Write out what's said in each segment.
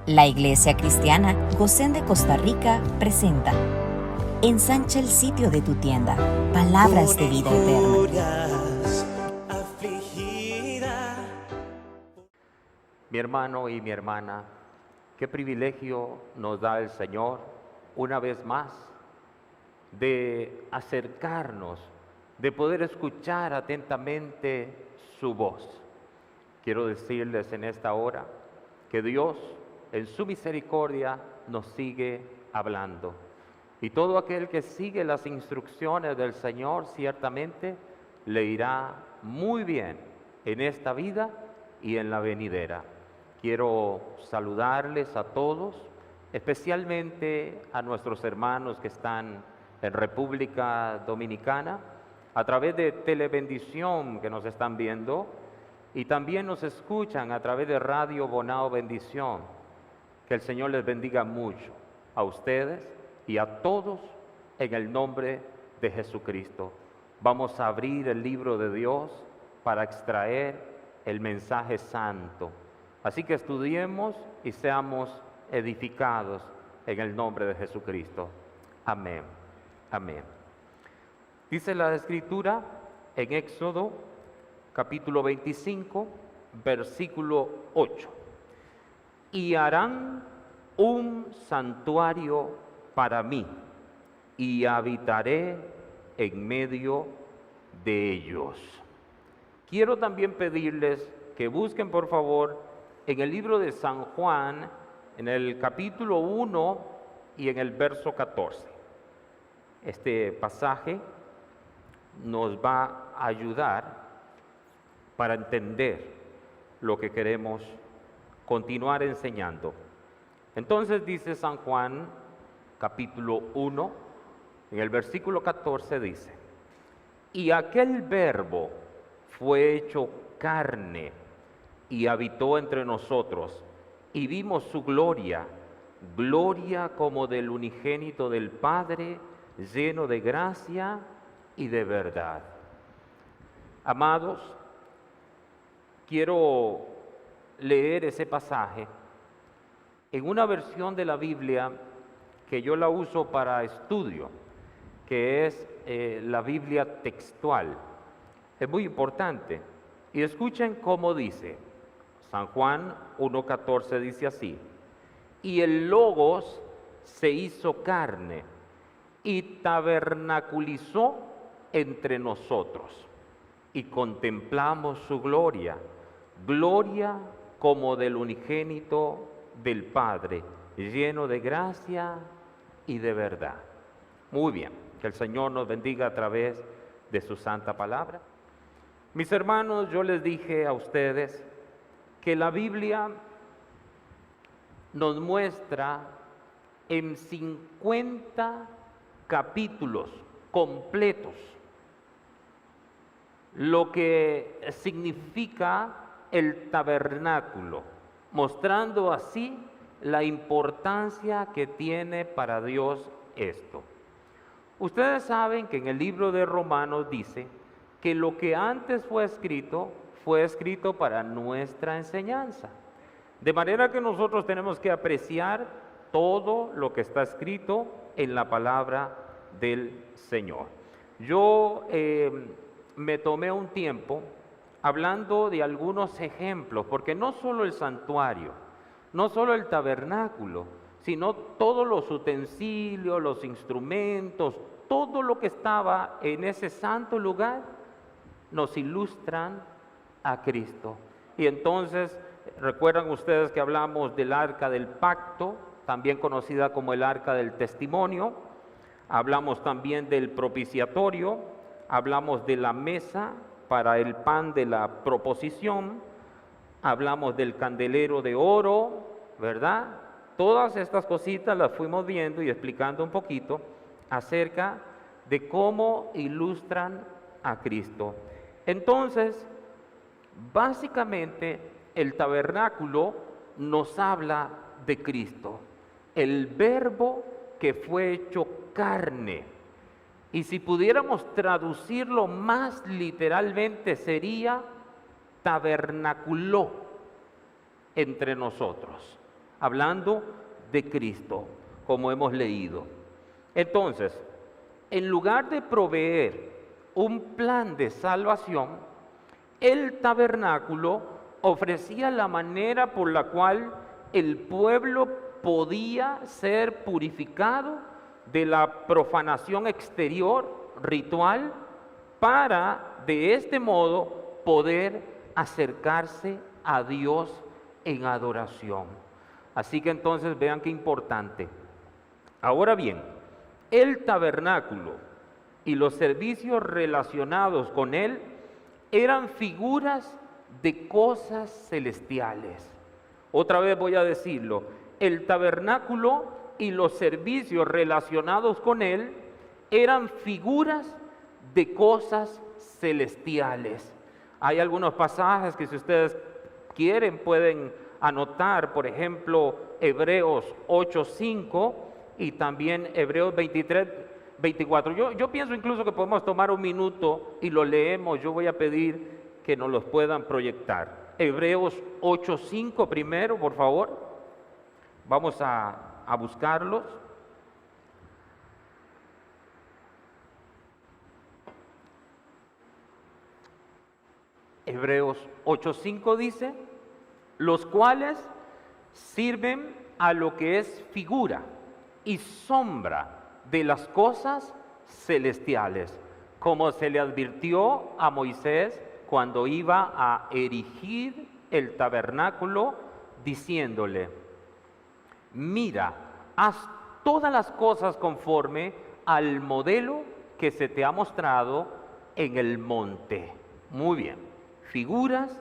La Iglesia Cristiana Gosén de Costa Rica presenta Ensancha el sitio de tu tienda, palabras de vida eterna. Mi hermano y mi hermana, qué privilegio nos da el Señor una vez más de acercarnos, de poder escuchar atentamente su voz. Quiero decirles en esta hora que Dios en su misericordia nos sigue hablando. Y todo aquel que sigue las instrucciones del Señor ciertamente le irá muy bien en esta vida y en la venidera. Quiero saludarles a todos, especialmente a nuestros hermanos que están en República Dominicana, a través de Telebendición que nos están viendo, y también nos escuchan a través de Radio Bonao Bendición. Que el Señor les bendiga mucho a ustedes y a todos en el nombre de Jesucristo. Vamos a abrir el libro de Dios para extraer el mensaje santo. Así que estudiemos y seamos edificados en el nombre de Jesucristo. Amén. Amén. Dice la Escritura en Éxodo capítulo 25, versículo 8. Y harán un santuario para mí, y habitaré en medio de ellos. Quiero también pedirles que busquen por favor en el libro de San Juan, en el capítulo 1 y en el verso 14. Este pasaje nos va a ayudar para entender lo que queremos continuar enseñando. Entonces dice San Juan, capítulo 1, en el versículo 14 dice: y aquel verbo fue hecho carne y habitó entre nosotros, y vimos su gloria, gloria como del unigénito del Padre, lleno de gracia y de verdad. Amados, quiero leer ese pasaje en una versión de la Biblia que yo la uso para estudio, que es la Biblia textual. Es muy importante. Y escuchen cómo dice. San Juan 1:14 dice así: y el Logos se hizo carne y tabernaculizó entre nosotros, y contemplamos su gloria, gloria como del unigénito del Padre, lleno de gracia y de verdad. Muy bien, que el Señor nos bendiga a través de su santa palabra. Mis hermanos, yo les dije a ustedes que la Biblia nos muestra en 50 capítulos completos lo que significa el tabernáculo, mostrando así la importancia que tiene para Dios esto. Ustedes saben que en el libro de Romanos dice que lo que antes fue escrito para nuestra enseñanza. De manera que nosotros tenemos que apreciar todo lo que está escrito en la palabra del Señor. Yo me tomé un tiempo hablando de algunos ejemplos, porque no solo el santuario, no solo el tabernáculo, sino todos los utensilios, los instrumentos, todo lo que estaba en ese santo lugar, nos ilustran a Cristo. Y entonces, recuerdan ustedes que hablamos del arca del pacto, también conocida como el arca del testimonio. Hablamos también del propiciatorio, hablamos de la mesa para el pan de la proposición, hablamos del candelero de oro, ¿verdad? Todas estas cositas las fuimos viendo y explicando un poquito acerca de cómo ilustran a Cristo. Entonces, básicamente el tabernáculo nos habla de Cristo, el verbo que fue hecho carne. Y si pudiéramos traducirlo más literalmente sería tabernaculó entre nosotros. hablando de Cristo, como hemos leído. Entonces, en lugar de proveer un plan de salvación, el tabernáculo ofrecía la manera por la cual el pueblo podía ser purificado de la profanación exterior ritual para de este modo poder acercarse a Dios en adoración. Así que entonces vean qué importante. Ahora bien, el tabernáculo y los servicios relacionados con él eran figuras de cosas celestiales. Otra vez voy a decirlo, el tabernáculo y los servicios relacionados con él eran figuras de cosas celestiales. Hay algunos pasajes que si ustedes quieren pueden anotar, por ejemplo, Hebreos 8:5 y también Hebreos 23:24. Yo pienso incluso que podemos tomar un minuto y lo leemos. Yo voy a pedir que nos los puedan proyectar. Hebreos 8:5 primero, por favor. Vamos a buscarlos. Hebreos 8:5 dice, los cuales sirven a lo que es figura y sombra de las cosas celestiales, como se le advirtió a Moisés cuando iba a erigir el tabernáculo, diciéndole, mira, haz todas las cosas conforme al modelo que se te ha mostrado en el monte. Muy bien, figuras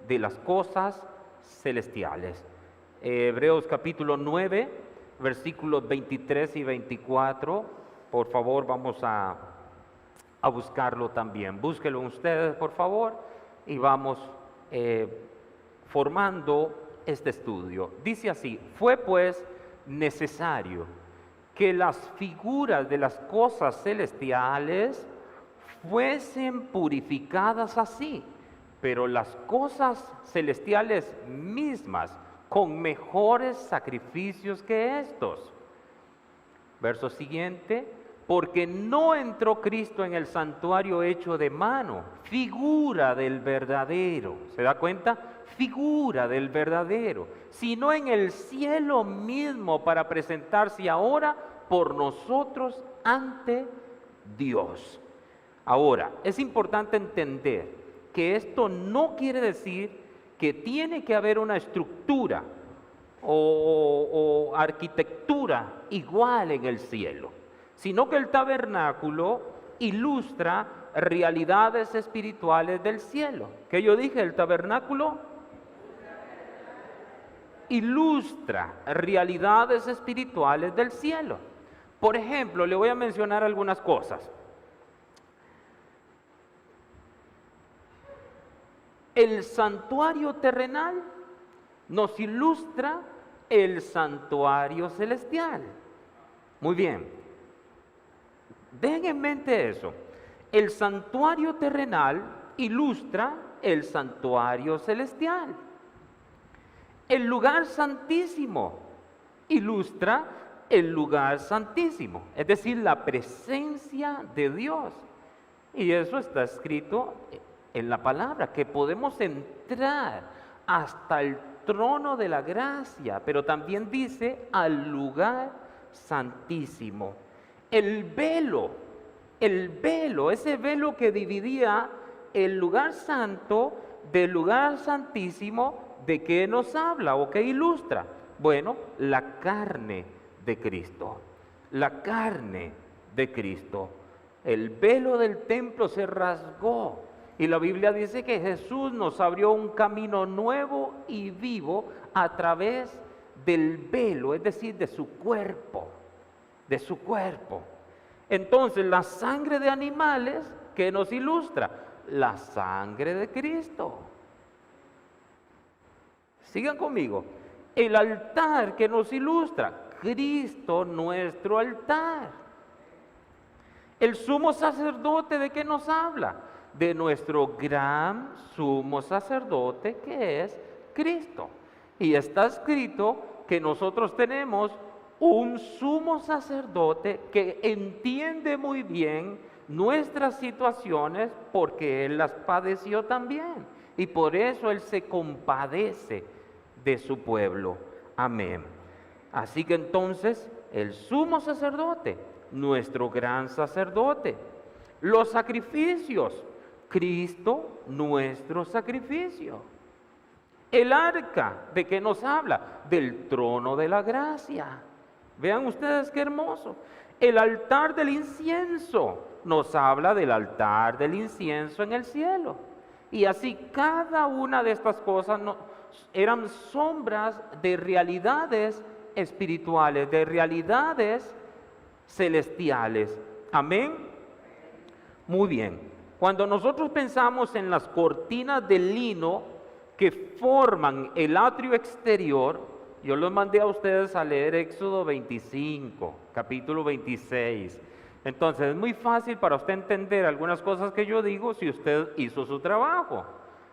de las cosas celestiales. Hebreos capítulo 9, versículos 23 y 24. Por favor, vamos a buscarlo también. Búsquenlo ustedes, por favor, y vamos formando este estudio. Dice así, fue pues necesario que las figuras de las cosas celestiales fuesen purificadas así, pero las cosas celestiales mismas con mejores sacrificios que estos. Verso siguiente, porque no entró Cristo en el santuario hecho de mano, figura del verdadero. ¿Se da cuenta? Figura del verdadero, sino en el cielo mismo para presentarse ahora por nosotros ante Dios. Ahora, es importante entender que esto no quiere decir que tiene que haber una estructura o arquitectura igual en el cielo, sino que el tabernáculo ilustra realidades espirituales del cielo. ¿Qué yo dije? El tabernáculo ilustra realidades espirituales del cielo. Por ejemplo, le voy a mencionar algunas cosas. El santuario terrenal nos ilustra el santuario celestial. Muy bien. Den en mente eso. El santuario terrenal ilustra el santuario celestial. El lugar santísimo ilustra el lugar santísimo, es decir, la presencia de Dios. Y eso está escrito en la palabra, que podemos entrar hasta el trono de la gracia, pero también dice al lugar santísimo. El velo, ese velo que dividía el lugar santo del lugar santísimo, ¿de qué nos habla o qué ilustra? Bueno, la carne de Cristo, la carne de Cristo. El velo del templo se rasgó y la Biblia dice que Jesús nos abrió un camino nuevo y vivo a través del velo, es decir, de su cuerpo, de su cuerpo. Entonces, la sangre de animales, ¿qué nos ilustra? La sangre de Cristo. Sigan conmigo. El altar que nos ilustra, Cristo nuestro altar. El sumo sacerdote, ¿de qué nos habla? De nuestro gran sumo sacerdote que es Cristo. Y está escrito que nosotros tenemos un sumo sacerdote que entiende muy bien nuestras situaciones porque Él las padeció también. Y por eso Él se compadece de su pueblo. Amén. Así que entonces, el sumo sacerdote, nuestro gran sacerdote. Los sacrificios, Cristo, nuestro sacrificio. El arca, ¿de qué nos habla? Del trono de la gracia. Vean ustedes qué hermoso. El altar del incienso nos habla del altar del incienso en el cielo. Y así cada una de estas cosas eran sombras de realidades espirituales, de realidades celestiales. Amén. Muy bien. Cuando nosotros pensamos en las cortinas de lino que forman el atrio exterior, yo los mandé a ustedes a leer Éxodo 25, capítulo 26. Entonces es muy fácil para usted entender algunas cosas que yo digo si usted hizo su trabajo.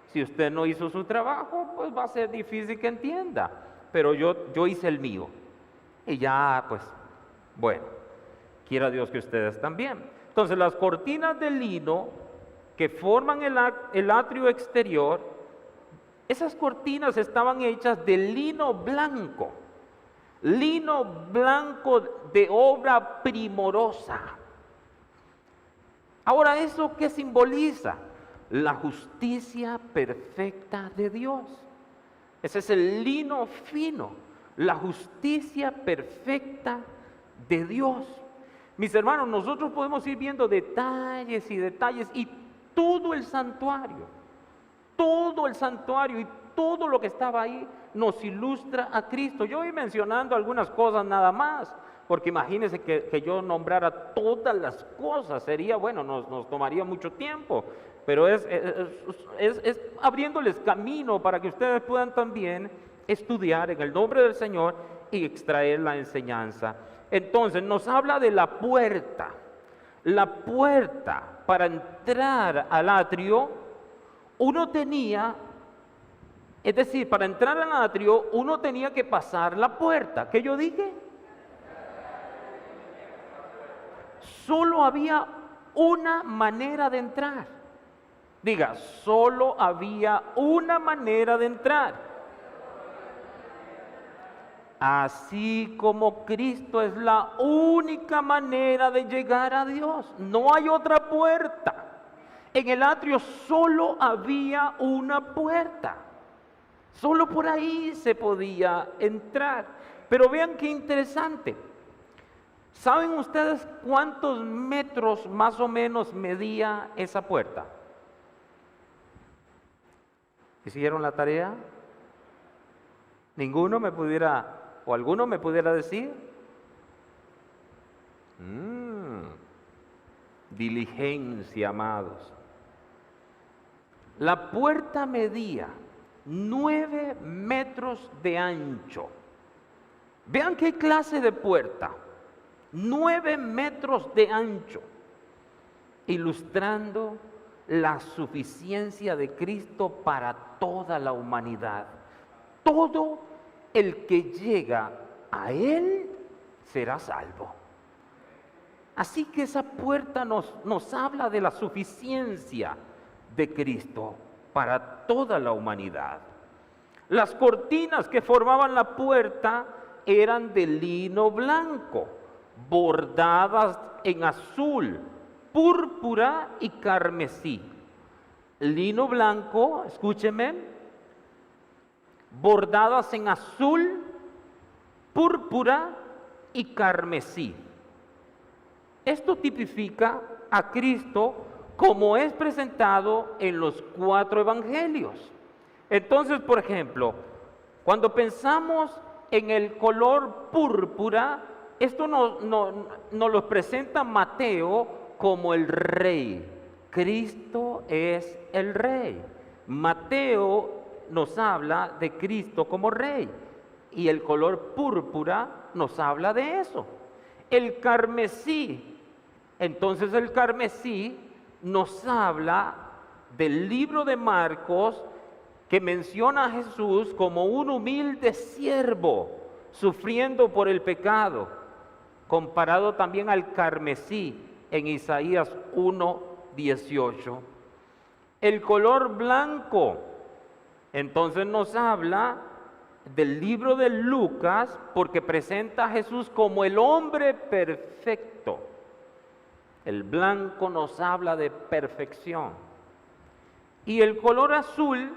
Si usted no hizo su trabajo, pues va a ser difícil que entienda. Pero yo hice el mío. Y ya, pues, bueno, quiera Dios que ustedes también. Entonces las cortinas de lino que forman el atrio exterior, esas cortinas estaban hechas de lino blanco de obra primorosa. Ahora, ¿eso qué simboliza? La justicia perfecta de Dios. Ese es el lino fino, la justicia perfecta de Dios. Mis hermanos, nosotros podemos ir viendo detalles y todo el santuario y todo lo que estaba ahí nos ilustra a Cristo. Yo voy mencionando algunas cosas nada más, porque imagínense que yo nombrara todas las cosas, sería, bueno, nos tomaría mucho tiempo, pero es abriéndoles camino para que ustedes puedan también estudiar en el nombre del Señor y extraer la enseñanza. Entonces nos habla de la puerta para entrar al atrio. Para entrar al atrio, uno tenía que pasar la puerta. ¿Qué yo dije? Solo había una manera de entrar. Diga, solo había una manera de entrar. Así como Cristo es la única manera de llegar a Dios. No hay otra puerta. En el atrio solo había una puerta. Solo por ahí se podía entrar. Pero vean qué interesante. ¿Saben ustedes cuántos metros más o menos medía esa puerta? ¿Hicieron la tarea? ¿Ninguno me pudiera, o alguno me pudiera decir? Diligencia, amados. La puerta medía 9 metros de ancho. Vean qué clase de puerta. 9 metros de ancho, ilustrando la suficiencia de Cristo para toda la humanidad. Todo el que llega a Él será salvo. Así que esa puerta nos habla de la suficiencia de Cristo para toda la humanidad. Las cortinas que formaban la puerta eran de lino blanco, bordadas en azul, púrpura y carmesí. Lino blanco, escúcheme, bordadas en azul, púrpura y carmesí. Esto tipifica a Cristo como es presentado en los 4 evangelios. Entonces, por ejemplo, cuando pensamos en el color púrpura, esto nos lo presenta Mateo como el rey. Cristo es el rey. Mateo nos habla de Cristo como rey. Y el color púrpura nos habla de eso. El carmesí. Entonces el carmesí nos habla del libro de Marcos, que menciona a Jesús como un humilde siervo sufriendo por el pecado, comparado también al carmesí en Isaías 1:18. El color blanco, entonces nos habla del libro de Lucas, porque presenta a Jesús como el hombre perfecto. El blanco nos habla de perfección. Y el color azul,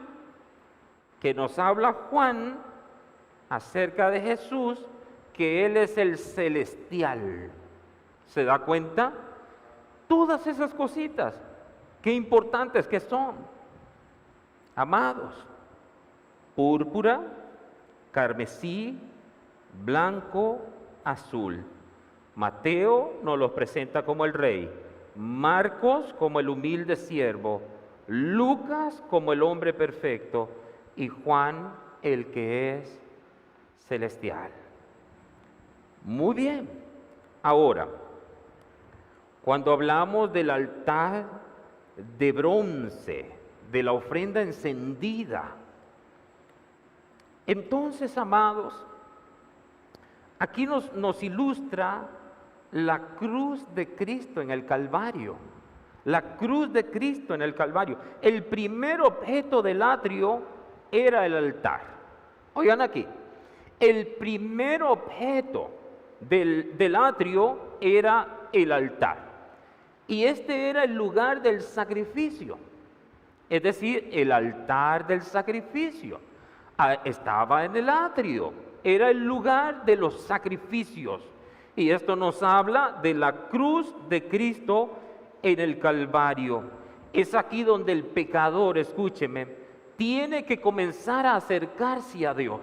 que nos habla Juan acerca de Jesús, que Él es el celestial. ¿Se da cuenta? Todas esas cositas, qué importantes que son. Amados, púrpura, carmesí, blanco, azul. Mateo nos los presenta como el rey, Marcos como el humilde siervo, Lucas como el hombre perfecto y Juan el que es celestial. Muy bien. Ahora, cuando hablamos del altar de bronce, de la ofrenda encendida, entonces, amados, aquí nos ilustra la cruz de Cristo en el Calvario. La cruz de Cristo en el Calvario. El primer objeto del atrio era el altar. Oigan aquí, el primer objeto del atrio era el altar. Y este era el lugar del sacrificio. Es decir, el altar del sacrificio estaba en el atrio. Era el lugar de los sacrificios. Y esto nos habla de la cruz de Cristo en el Calvario. Es aquí donde el pecador, escúcheme, tiene que comenzar a acercarse a Dios.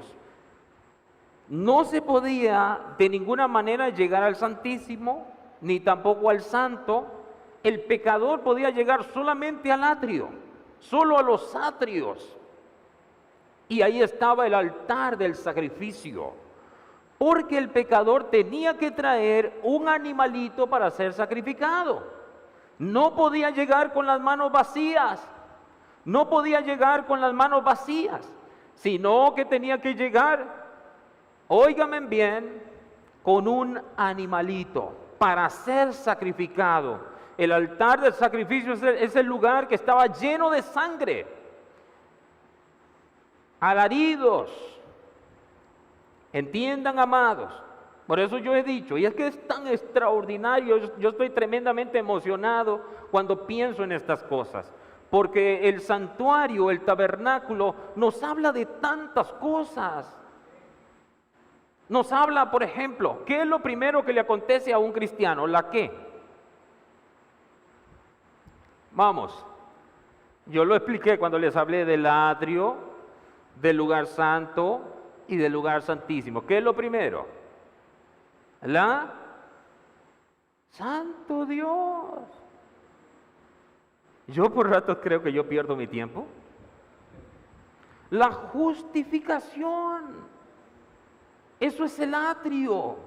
No se podía de ninguna manera llegar al Santísimo, ni tampoco al Santo. El pecador podía llegar solamente al atrio, solo a los atrios. Y ahí estaba el altar del sacrificio. Porque el pecador tenía que traer un animalito para ser sacrificado. No podía llegar con las manos vacías. No podía llegar con las manos vacías, sino que tenía que llegar, óigame bien, con un animalito para ser sacrificado. El altar del sacrificio es el lugar que estaba lleno de sangre, alaridos. Entiendan, amados, por eso yo he dicho, y es que es tan extraordinario, yo estoy tremendamente emocionado cuando pienso en estas cosas, porque el santuario, el tabernáculo, nos habla de tantas cosas. Nos habla, por ejemplo, ¿qué es lo primero que le acontece a un cristiano? ¿La qué? Vamos, yo lo expliqué cuando les hablé del atrio, del lugar santo y del lugar santísimo. ¿Qué es lo primero? La Santo Dios. Yo por ratos creo que yo pierdo mi tiempo. La justificación. Eso es el atrio.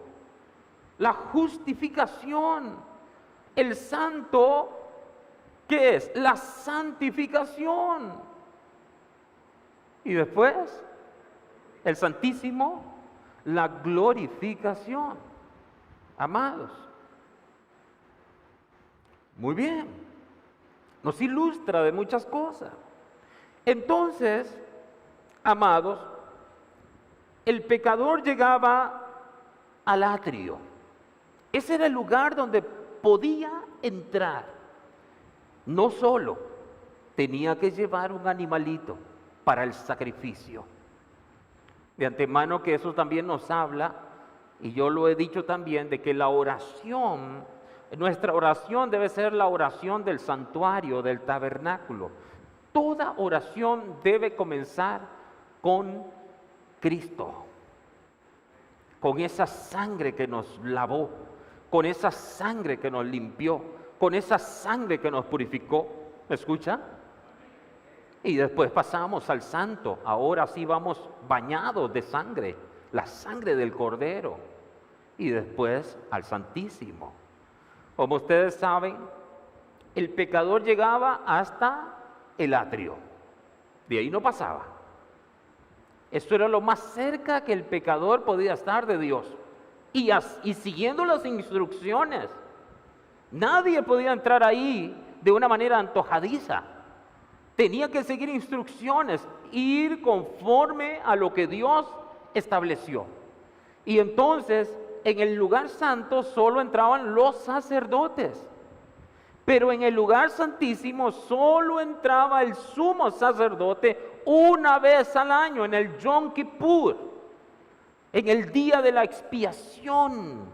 La justificación. El santo, ¿qué es? La santificación. Y después, el santísimo, la glorificación. Amados. Muy bien. Nos ilustra de muchas cosas. Entonces, amados, el pecador llegaba al atrio. Ese era el lugar donde podía entrar. No solo tenía que llevar un animalito para el sacrificio. De antemano que eso también nos habla, y yo lo he dicho también, de que la oración, nuestra oración debe ser la oración del santuario, del tabernáculo. Toda oración debe comenzar con Cristo, con esa sangre que nos lavó, con esa sangre que nos limpió, con esa sangre que nos purificó. ¿Me escucha? Y después pasamos al santo. Ahora sí vamos bañados de sangre, la sangre del Cordero. Y después al Santísimo. Como ustedes saben, el pecador llegaba hasta el atrio. De ahí no pasaba. Esto era lo más cerca que el pecador podía estar de Dios. Y siguiendo las instrucciones. Nadie podía entrar ahí de una manera antojadiza. Tenía que seguir instrucciones, ir conforme a lo que Dios estableció. Y entonces, en el lugar santo solo entraban los sacerdotes. Pero en el lugar santísimo solo entraba el sumo sacerdote una vez al año, en el Yom Kippur, en el día de la expiación.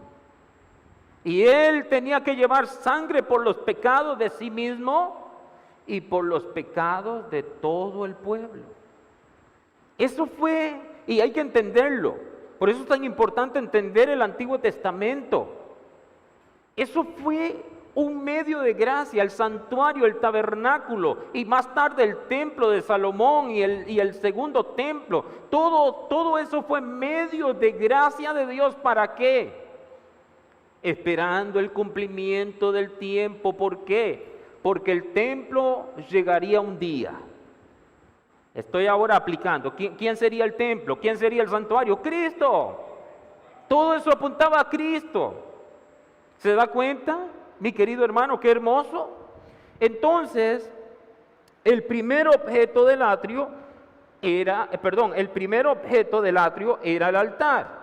Y él tenía que llevar sangre por los pecados de sí mismo y por los pecados de todo el pueblo. Eso fue, y hay que entenderlo. Por eso es tan importante entender el Antiguo Testamento. Eso fue un medio de gracia, el santuario, el tabernáculo y más tarde el templo de Salomón y el segundo templo. Todo eso fue medio de gracia de Dios. ¿Para qué? Esperando el cumplimiento del tiempo. ¿Por qué? Porque el templo llegaría un día. Estoy ahora aplicando. ¿Quién sería el templo? ¿Quién sería el santuario? Cristo. Todo eso apuntaba a Cristo. ¿Se da cuenta, mi querido hermano? Qué hermoso. Entonces, el primer objeto del atrio era el altar.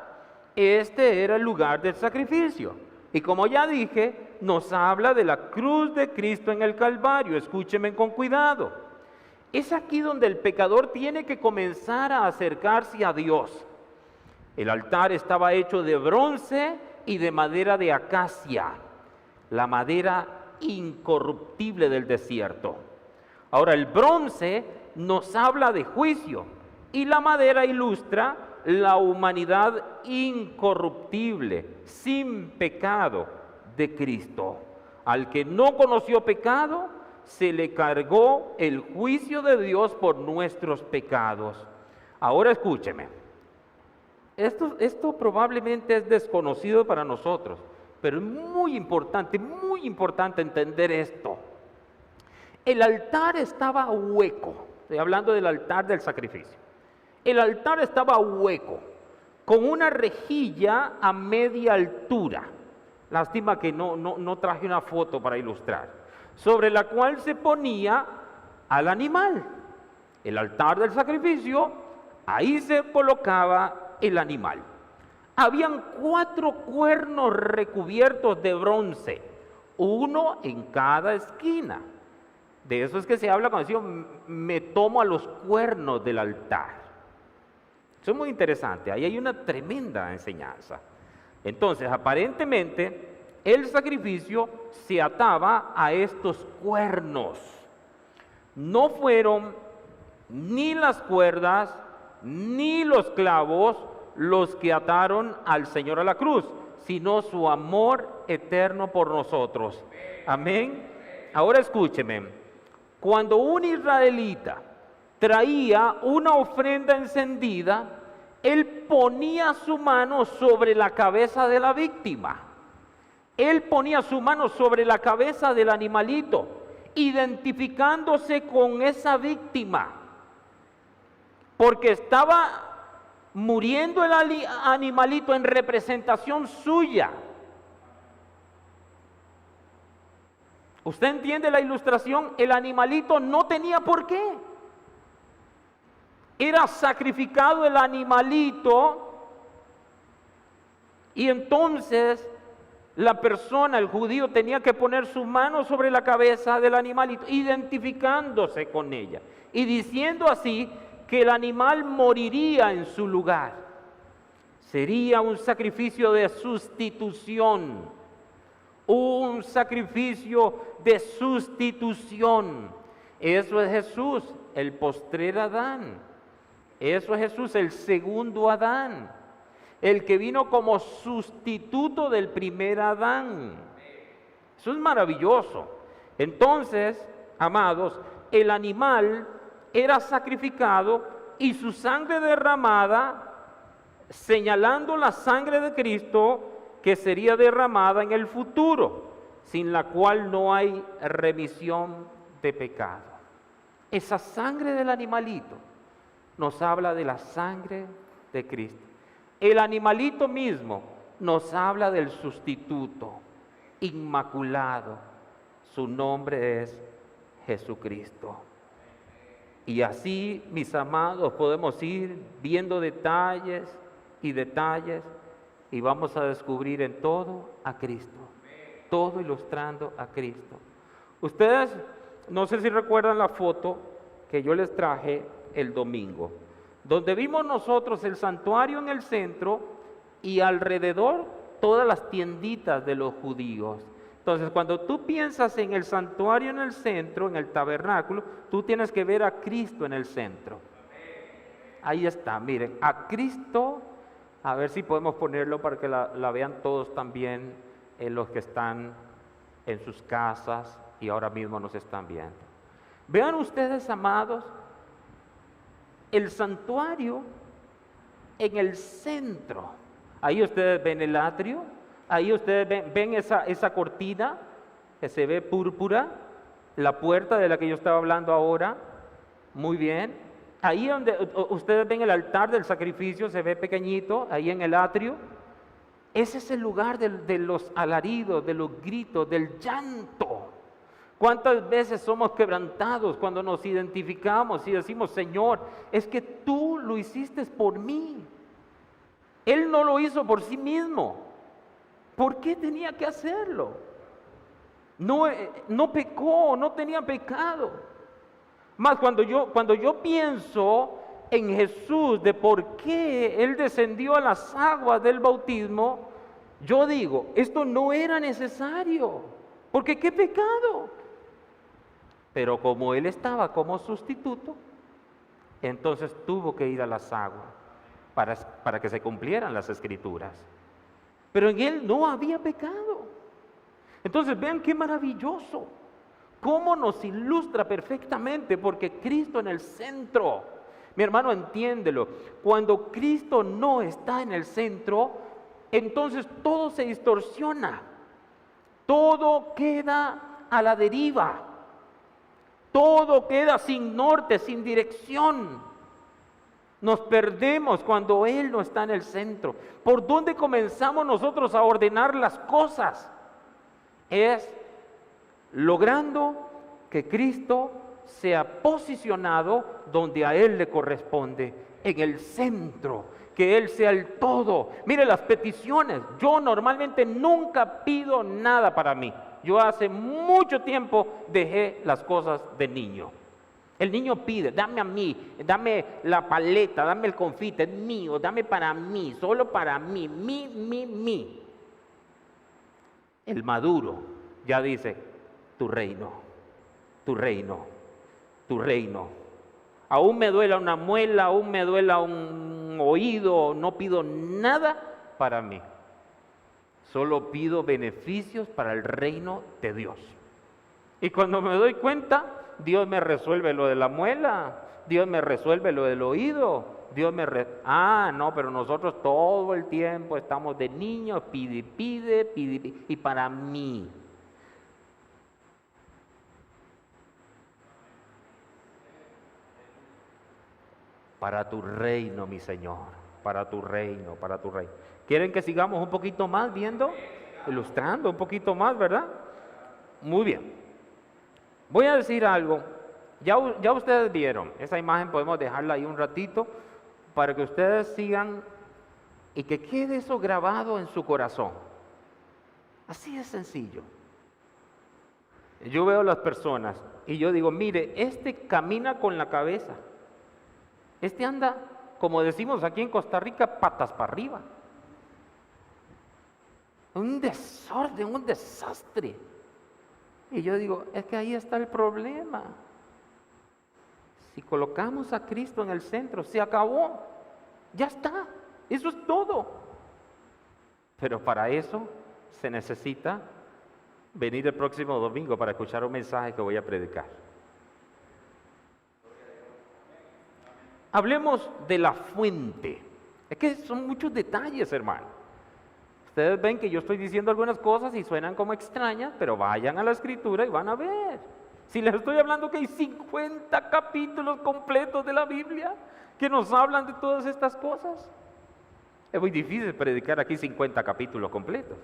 Este era el lugar del sacrificio. Y como ya dije, nos habla de la cruz de Cristo en el Calvario. Escúcheme con cuidado. Es aquí donde el pecador tiene que comenzar a acercarse a Dios. El altar estaba hecho de bronce y de madera de acacia, la madera incorruptible del desierto. Ahora, el bronce nos habla de juicio y la madera ilustra la humanidad incorruptible, sin pecado de Cristo. Al que no conoció pecado, se le cargó el juicio de Dios por nuestros pecados. Ahora escúcheme. Esto probablemente es desconocido para nosotros, pero es muy importante entender esto. El altar estaba hueco. Estoy hablando del altar del sacrificio. El altar estaba hueco, con una rejilla a media altura. Lástima que no traje una foto para ilustrar. Sobre la cual se ponía al animal. El altar del sacrificio, ahí se colocaba el animal. Habían 4 cuernos recubiertos de bronce, uno en cada esquina. De eso es que se habla cuando decimos, me tomo a los cuernos del altar. Eso es muy interesante, ahí hay una tremenda enseñanza. Entonces, aparentemente, el sacrificio se ataba a estos cuernos. No fueron ni las cuerdas ni los clavos los que ataron al Señor a la cruz, sino su amor eterno por nosotros. Amén. Ahora escúcheme. Cuando un israelita traía una ofrenda encendida, él ponía su mano sobre la cabeza de la víctima. Él ponía su mano sobre la cabeza del animalito, identificándose con esa víctima, porque estaba muriendo el animalito en representación suya. ¿Usted entiende la ilustración? El animalito no tenía por qué. Era sacrificado el animalito y entonces la persona, el judío, tenía que poner su mano sobre la cabeza del animalito, identificándose con ella y diciendo así que el animal moriría en su lugar. Sería un sacrificio de sustitución, un sacrificio de sustitución. Eso es Jesús, el postrer Adán. Eso es Jesús, el segundo Adán, el que vino como sustituto del primer Adán. Eso es maravilloso. Entonces, amados, el animal era sacrificado y su sangre derramada, señalando la sangre de Cristo que sería derramada en el futuro, sin la cual no hay remisión de pecado. Esa sangre del animalito nos habla de la sangre de Cristo. El animalito mismo nos habla del sustituto inmaculado. Su nombre es Jesucristo. Y así, mis amados, podemos ir viendo detalles y detalles y vamos a descubrir en todo a Cristo. Todo ilustrando a Cristo. Ustedes, no sé si recuerdan la foto que yo les traje el domingo, donde vimos nosotros el santuario en el centro y alrededor todas las tienditas de los judíos. Entonces, cuando tú piensas en el santuario en el centro, en el tabernáculo, tú tienes que ver a Cristo en el centro. Ahí está, miren, a Cristo, a ver si podemos ponerlo para que la vean todos también, los que están en sus casas y ahora mismo nos están viendo. Vean ustedes, amados, el santuario en el centro. Ahí ustedes ven el atrio, ahí ustedes ven esa cortina que se ve púrpura, la puerta de la que yo estaba hablando ahora, muy bien. Ahí donde ustedes ven el altar del sacrificio, se ve pequeñito, ahí en el atrio. Ese es el lugar de los alaridos, de los gritos, del llanto. ¿Cuántas veces somos quebrantados cuando nos identificamos y decimos, Señor, es que tú lo hiciste por mí? Él no lo hizo por sí mismo. ¿Por qué tenía que hacerlo? No pecó, no tenía pecado. Más cuando yo pienso en Jesús, de por qué Él descendió a las aguas del bautismo, yo digo, esto no era necesario, porque qué pecado. Pero como Él estaba como sustituto, entonces tuvo que ir a las aguas para que se cumplieran las Escrituras. Pero en Él no había pecado. Entonces vean qué maravilloso, cómo nos ilustra perfectamente, porque Cristo en el centro. Mi hermano, entiéndelo, cuando Cristo no está en el centro, entonces todo se distorsiona, todo queda a la deriva, todo queda sin norte, sin dirección. Nos perdemos cuando Él no está en el centro. ¿Por dónde comenzamos nosotros a ordenar las cosas? Es logrando que Cristo sea posicionado donde a Él le corresponde, en el centro, que Él sea el todo. Mire las peticiones, yo normalmente nunca pido nada para mí. Yo hace mucho tiempo dejé las cosas de niño. El niño pide, dame a mí, dame la paleta, dame el confite, es mío, dame para mí, solo para mí, mí. El maduro ya dice, tu reino, tu reino, tu reino. Aún me duela una muela, aún me duela un oído, no pido nada para mí. Solo pido beneficios para el reino de Dios. Y cuando me doy cuenta, Dios me resuelve lo de la muela, Dios me resuelve lo del oído, no, pero nosotros todo el tiempo estamos de niños, pide, y para mí. Para tu reino, mi Señor, para tu reino, para tu reino. ¿Quieren que sigamos un poquito más viendo? Ilustrando un poquito más, ¿verdad? Muy bien. Voy a decir algo. Ya ustedes vieron, esa imagen podemos dejarla ahí un ratito para que ustedes sigan y que quede eso grabado en su corazón. Así de sencillo. Yo veo a las personas y yo digo, mire, este camina con la cabeza. Este anda, como decimos aquí en Costa Rica, patas para arriba. Un desorden, un desastre. Y yo digo, es que ahí está el problema. Si colocamos a Cristo en el centro, se acabó. Ya está. Eso es todo. Pero para eso se necesita venir el próximo domingo para escuchar un mensaje que voy a predicar. Hablemos de la fuente. Es que son muchos detalles, hermano. Ustedes ven que yo estoy diciendo algunas cosas y suenan como extrañas, pero vayan a la Escritura y van a ver. Si les estoy hablando que hay 50 capítulos completos de la Biblia, que nos hablan de todas estas cosas. Es muy difícil predicar aquí 50 capítulos completos.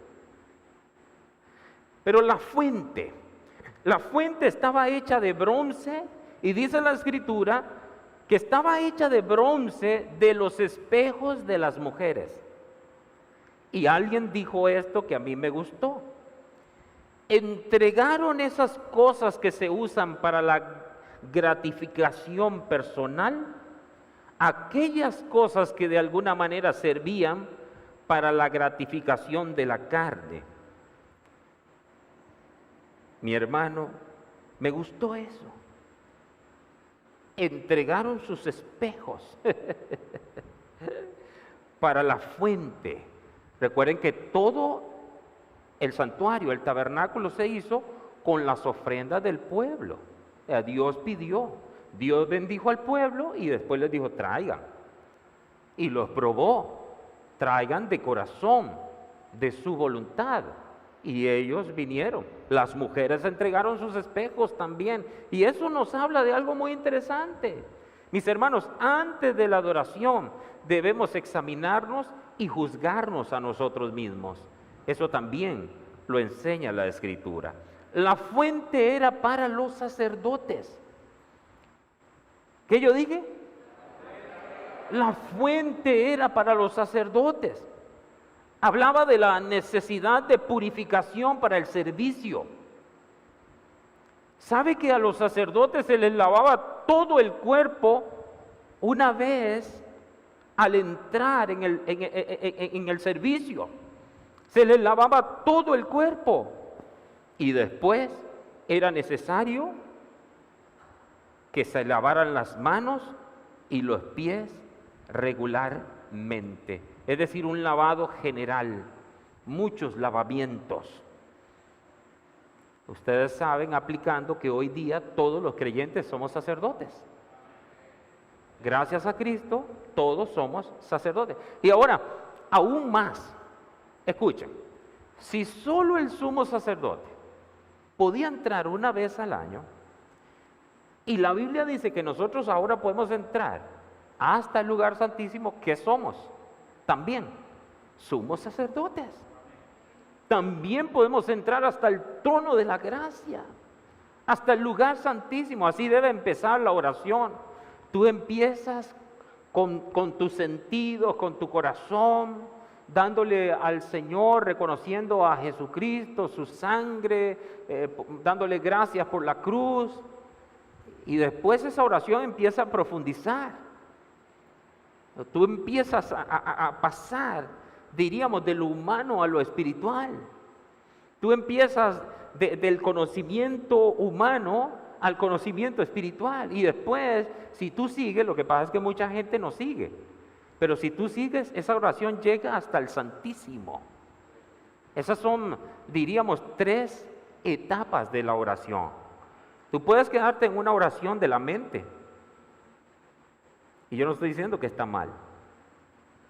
Pero la fuente estaba hecha de bronce, y dice la Escritura que estaba hecha de bronce de los espejos de las mujeres. Y alguien dijo esto que a mí me gustó. Entregaron esas cosas que se usan para la gratificación personal, aquellas cosas que de alguna manera servían para la gratificación de la carne. Mi hermano, me gustó eso. Entregaron sus espejos para la fuente. Recuerden que todo el santuario, el tabernáculo se hizo con las ofrendas del pueblo. Dios pidió, Dios bendijo al pueblo y después les dijo, traigan. Y los probó, traigan de corazón, de su voluntad. Y ellos vinieron. Las mujeres entregaron sus espejos también. Y eso nos habla de algo muy interesante. Mis hermanos, antes de la adoración debemos examinarnos y juzgarnos a nosotros mismos. Eso también lo enseña la Escritura. La fuente era para los sacerdotes. ¿Qué yo dije? La fuente era para los sacerdotes. Hablaba de la necesidad de purificación para el servicio. ¿Sabe que a los sacerdotes se les lavaba todo el cuerpo una vez al entrar en el servicio? Se les lavaba todo el cuerpo y después era necesario que se lavaran las manos y los pies regularmente. Es decir, un lavado general, muchos lavamientos. Ustedes saben, aplicando, que hoy día todos los creyentes somos sacerdotes. Gracias a Cristo, todos somos sacerdotes. Y ahora, aún más, escuchen, si solo el sumo sacerdote podía entrar una vez al año, y la Biblia dice que nosotros ahora podemos entrar hasta el lugar santísimo, ¿qué somos? También sumos sacerdotes. También podemos entrar hasta el trono de la gracia, hasta el lugar santísimo. Así debe empezar la oración. Tú empiezas con tus sentidos, con tu corazón, dándole al Señor, reconociendo a Jesucristo, su sangre, dándole gracias por la cruz. Y después esa oración empieza a profundizar. Tú empiezas a pasar, diríamos, de lo humano a lo espiritual. Tú empiezas del conocimiento humano al conocimiento espiritual. Y después, si tú sigues, lo que pasa es que mucha gente no sigue. Pero si tú sigues, esa oración llega hasta el Santísimo. Esas son, diríamos, 3 etapas de la oración. Tú puedes quedarte en una oración de la mente. Y yo no estoy diciendo que está mal,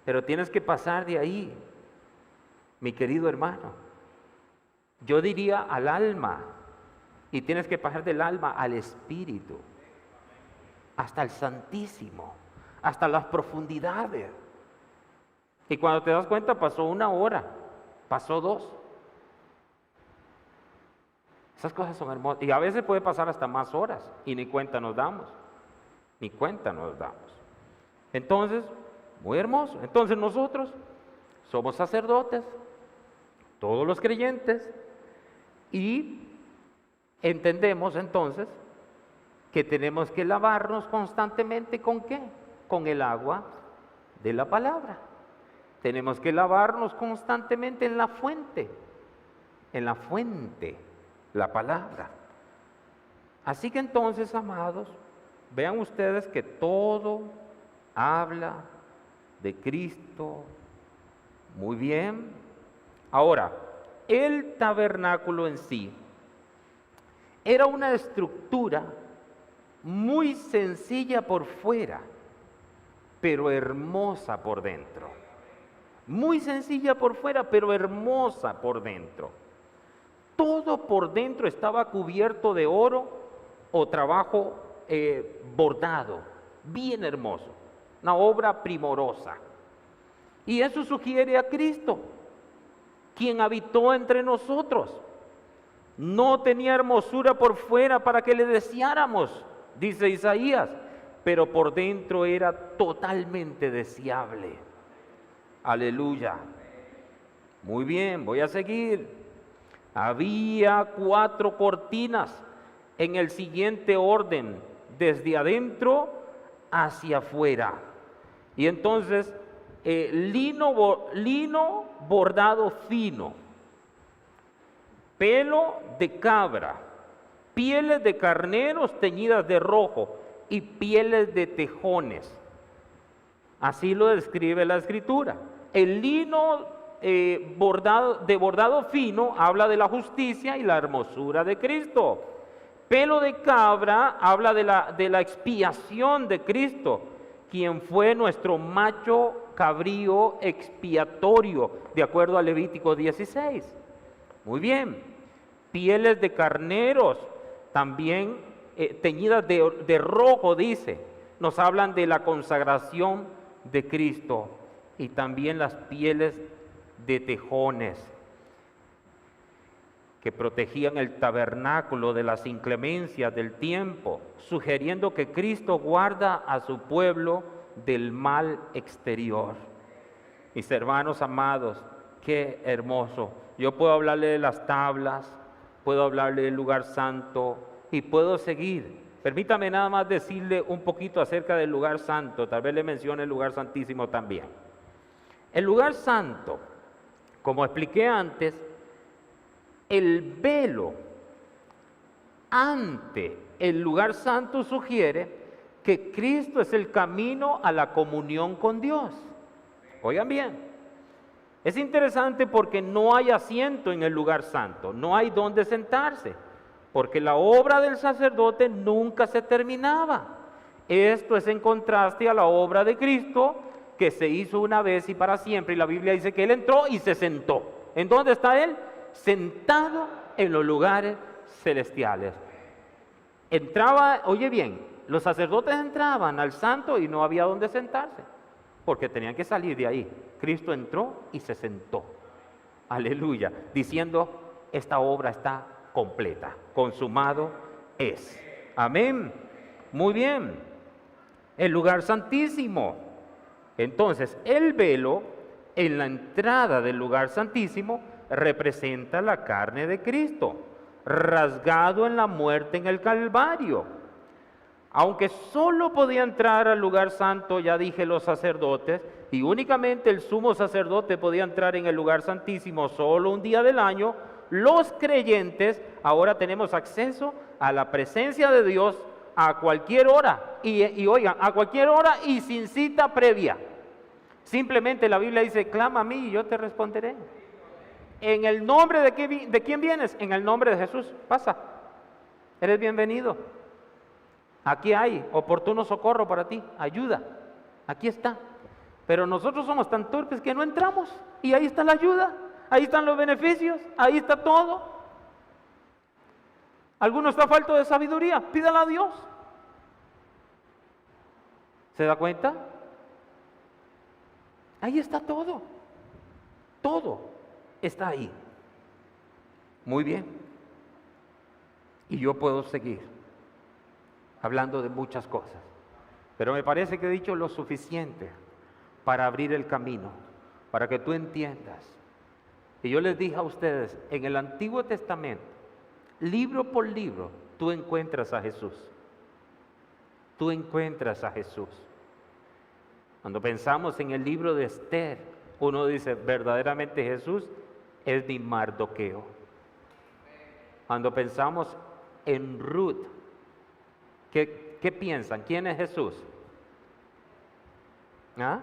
pero tienes que pasar de ahí, mi querido hermano. Yo diría al alma, y tienes que pasar del alma al espíritu, hasta el Santísimo, hasta las profundidades. Y cuando te das cuenta, pasó 1 hora, pasó 2. Esas cosas son hermosas. Y a veces puede pasar hasta más horas, y ni cuenta nos damos. Ni cuenta nos damos. Entonces, muy hermoso. Entonces nosotros somos sacerdotes, todos los creyentes, y entendemos entonces que tenemos que lavarnos constantemente ¿con qué? Con el agua de la palabra. Tenemos que lavarnos constantemente en la fuente, la palabra. Así que entonces, amados, vean ustedes que todo habla de Cristo. Muy bien. Ahora, el tabernáculo en sí era una estructura muy sencilla por fuera, pero hermosa por dentro. Muy sencilla por fuera, pero hermosa por dentro. Todo por dentro estaba cubierto de oro o trabajo bordado, bien hermoso. una obra primorosa. Y eso sugiere a Cristo, quien habitó entre nosotros. No tenía hermosura por fuera para que le deseáramos, dice Isaías, pero por dentro era totalmente deseable. Aleluya. Muy bien, voy a seguir. Había 4 cortinas en el siguiente orden, desde adentro hacia afuera. Y entonces, lino bordado fino, pelo de cabra, pieles de carneros teñidas de rojo y pieles de tejones. Así lo describe la Escritura. El lino bordado fino habla de la justicia y la hermosura de Cristo. Pelo de cabra habla de la expiación de Cristo, quien fue nuestro macho cabrío expiatorio, de acuerdo a Levítico 16. Muy bien. Pieles de carneros, también teñidas de rojo, dice. Nos hablan de la consagración de Cristo. Y también las pieles de tejones, que protegían el tabernáculo de las inclemencias del tiempo, sugiriendo que Cristo guarda a su pueblo del mal exterior. Mis hermanos amados, qué hermoso. Yo puedo hablarle de las tablas, puedo hablarle del lugar santo y puedo seguir. Permítame nada más decirle un poquito acerca del lugar santo, tal vez le mencione el lugar santísimo también. El lugar santo, como expliqué antes, el velo ante el lugar santo sugiere que Cristo es el camino a la comunión con Dios. Oigan bien, es interesante porque no hay asiento en el lugar santo, no hay donde sentarse, porque la obra del sacerdote nunca se terminaba. Esto es en contraste a la obra de Cristo, que se hizo una vez y para siempre, y la Biblia dice que Él entró y se sentó. ¿En dónde está Él? Sentado en los lugares celestiales. Entraba, oye bien, los sacerdotes entraban al santo y no había donde sentarse, porque tenían que salir de ahí. Cristo entró y se sentó. Aleluya, diciendo, esta obra está completa, consumado es. Amén. Muy bien. El lugar santísimo. Entonces, el velo en la entrada del lugar santísimo representa la carne de Cristo, rasgado en la muerte en el Calvario. Aunque solo podía entrar al lugar santo, ya dije, los sacerdotes, y únicamente el sumo sacerdote podía entrar en el lugar santísimo solo un día del año, los creyentes ahora tenemos acceso a la presencia de Dios a cualquier hora, y oigan, a cualquier hora y sin cita previa. Simplemente la Biblia dice, clama a mí y yo te responderé. ¿En el nombre de quién vienes? En el nombre de Jesús, pasa, eres bienvenido. Aquí hay oportuno socorro para ti, ayuda, aquí está. Pero nosotros somos tan torpes que no entramos, y ahí está la ayuda, ahí están los beneficios, ahí está todo. ¿Alguno está falto de sabiduría? Pídala a Dios. ¿Se da cuenta? Ahí está todo. Todo está ahí. Muy bien. Y yo puedo seguir hablando de muchas cosas, pero me parece que he dicho lo suficiente para abrir el camino, para que tú entiendas. Y yo les dije a ustedes, en el Antiguo Testamento, libro por libro, tú encuentras a Jesús. Tú encuentras a Jesús. Cuando pensamos en el libro de Esther, uno dice, verdaderamente Jesús es mi Mardoqueo. Cuando pensamos en Ruth, ¿qué piensan? ¿Quién es Jesús? ¿Ah?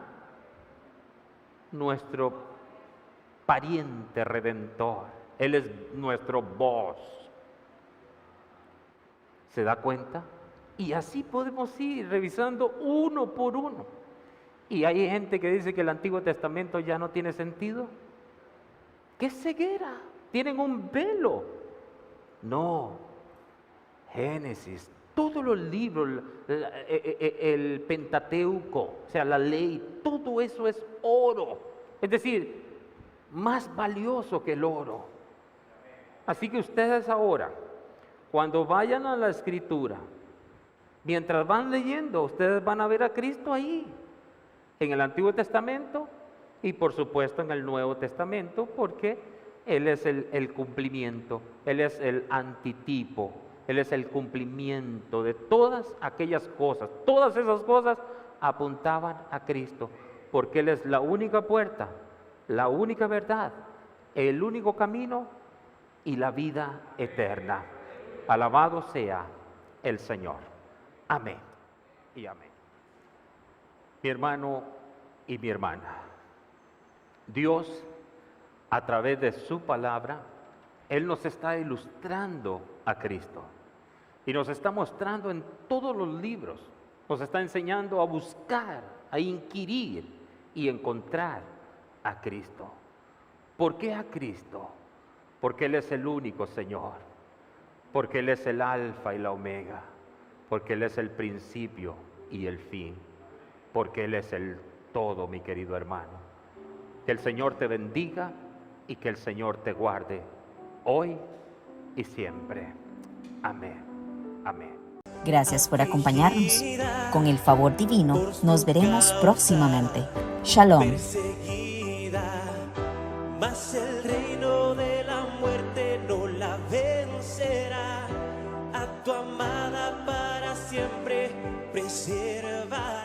Nuestro pariente redentor. Él es nuestro voz. ¿Se da cuenta? Y así podemos ir revisando uno por uno. Y hay gente que dice que el Antiguo Testamento ya no tiene sentido. ¡Qué ceguera! Tienen un velo. No. Génesis, Todos los libros, el Pentateuco, o sea, la ley, todo eso es oro. Es decir, más valioso que el oro. Así que ustedes ahora, cuando vayan a la Escritura, mientras van leyendo, ustedes van a ver a Cristo ahí, en el Antiguo Testamento y por supuesto en el Nuevo Testamento, porque Él es el cumplimiento, Él es el antitipo, Él es el cumplimiento de todas aquellas cosas. Todas esas cosas apuntaban a Cristo, porque Él es la única puerta, la única verdad, el único camino y la vida eterna. Alabado sea el Señor. Amén y amén. Mi hermano y mi hermana, Dios, a través de su palabra, Él nos está ilustrando a Cristo y nos está mostrando en todos los libros, nos está enseñando a buscar, a inquirir y encontrar a Cristo. ¿Por qué a Cristo? Porque Él es el único Señor, porque Él es el alfa y la omega, porque Él es el principio y el fin, porque Él es el todo, mi querido hermano. Que el Señor te bendiga y que el Señor te guarde hoy y siempre. Amén. Amén. Gracias por acompañarnos. Con el favor divino, nos veremos próximamente. Shalom. Perseguida, mas el reino de la muerte no la vencerá. A tu amada para siempre preservará.